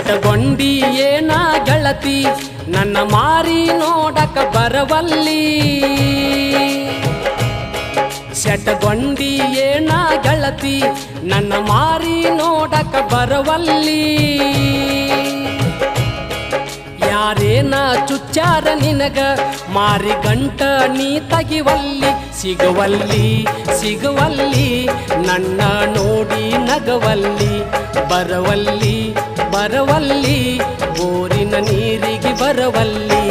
ಶಟಗೊಂಡಿ ಏನ ಗೆಳತಿ ನನ್ನ ಮಾರಿ ನೋಡಕ ಬರವಲ್ಲಿ ಶಟಗೊಂಡಿ ಏನ ಗೆಳತಿ ನನ್ನ ಮಾರಿ ನೋಡಕ ಬರವಲ್ಲಿ ಯಾರೇನ ಚುಚ್ಚಾರ ನಿನಗ ಮಾರಿ ಗಂಟ ನೀ ತಗಿವಲ್ಲಿ ಸಿಗುವಲ್ಲಿ ಸಿಗುವಲ್ಲಿ ನನ್ನ ನೋಡಿ ನಗವಲ್ಲಿ ಬರವಲ್ಲಿ ಬರವಲ್ಲಿ ಬೋರಿನ ನೀರಿಗೆ ಬರವಲ್ಲಿ